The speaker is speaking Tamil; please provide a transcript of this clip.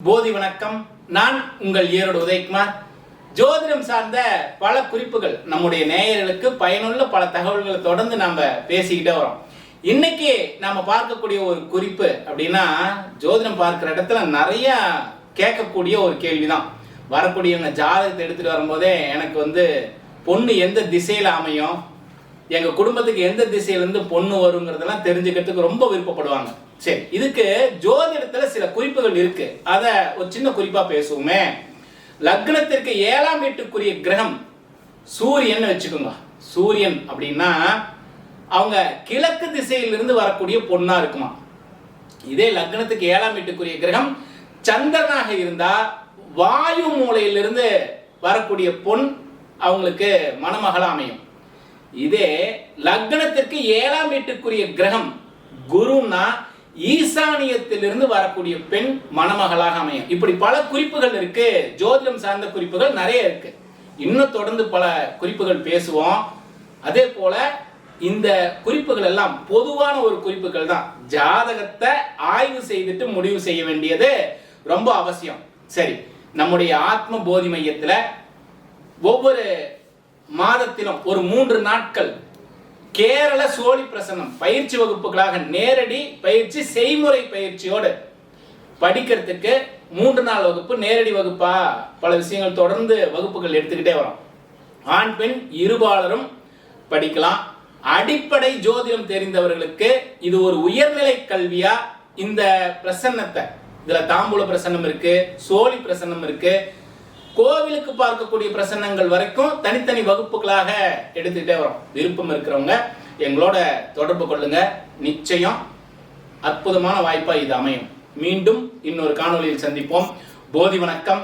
போதி வணக்கம். நான் உங்கள் ஈரோடு உதயகுமார். ஜோதிடம் சார்ந்த பல குறிப்புகள் நம்முடைய நேயர்களுக்கு பயனுள்ள பல தகவல்களை தொடர்ந்து நாம பேசிக்கிட்டே வரோம். இன்னைக்கு நாம பார்க்கக்கூடிய ஒரு குறிப்பு அப்படின்னா, ஜோதிடம் பார்க்கிற இடத்துல நிறைய கேட்கக்கூடிய ஒரு கேள்விதான். வரக்கூடியவங்க ஜாதகத்தை எடுத்துட்டு வரும்போதே எனக்கு பொண்ணு எந்த திசையில அமையும், எங்க குடும்பத்துக்கு எந்த திசையிலிருந்து பொண்ணு வருங்கிறதெல்லாம் தெரிஞ்சுக்கிறதுக்கு ரொம்ப விருப்பப்படுவாங்க. சரி, இதுக்கு ஜோதிடத்துல சில குறிப்புகள் இருக்கு. அத ஒரு சின்ன குறிப்பா பேசுவோமே. லக்னத்திற்கு 7ஆம் வீட்டுக்குரிய கிரகம் சூரியன் வச்சுக்கோங்க. சூரியன் அப்படின்னா அவங்க கிழக்கு திசையிலிருந்து வரக்கூடிய பொண்ணா இருக்குமா. இதே லக்னத்துக்கு 7ஆம் வீட்டுக்குரிய கிரகம் சந்திரனாக இருந்தா வாயு மூலையிலிருந்து வரக்கூடிய பொன் அவங்களுக்கு மணமகளா அமையும். இதே லக்னத்திற்கு 7ஆம் வீட்டுக்குரிய கிரகம் குருன்னா ஈசானியத்திலிருந்து வரக்கூடிய பெண் மணமகளாக அமையும். இப்படி பல குறிப்புகள் இருக்கு. ஜோதிடம் சார்ந்த குறிப்புகள் நிறைய இருக்கு. இன்னும் தொடர்ந்து பல குறிப்புகள் பேசுவோம். அதே போல இந்த குறிப்புகள் எல்லாம் பொதுவான ஒரு குறிப்புகள் தான். ஜாதகத்தை ஆய்வு செய்துட்டு முடிவு செய்ய வேண்டியது ரொம்ப அவசியம். சரி, நம்முடைய ஆத்ம போதி மையத்துல ஒவ்வொரு மாதத்திலும் ஒரு 3 நாட்கள் கேரள சோழி பிரசன்னம் பயிற்சி வகுப்புகளாக நேரடி பயிற்சி செய்முறை பயிற்சியோடு படிக்கிறதுக்கு 3 நாள் வகுப்பு நேரடி வகுப்பா பல விஷயங்கள் தொடர்ந்து வகுப்புகள் எடுத்துக்கிட்டே வரோம். ஆண் பெண் இருபாலரும் படிக்கலாம். அடிப்படை ஜோதிடம் தெரிந்தவர்களுக்கு இது ஒரு உயர்நிலை கல்வியா இந்த பிரசன்னத்தை, இதுல தாம்பூல பிரசன்னம் இருக்கு, சோழி பிரசன்னம் இருக்கு, கோவிலுக்கு பார்க்கக்கூடிய பிரசன்னங்கள் வரைக்கும் தனித்தனி வகுப்புகளாக எடுத்துக்கிட்டே வரும். விருப்பம் இருக்கிறவங்க எங்களோட தொடர்பு கொள்ளுங்க. நிச்சயம் அற்புதமான வாய்ப்பா இது அமையும். மீண்டும் இன்னொரு காணொளியில் சந்திப்போம். போதி வணக்கம்.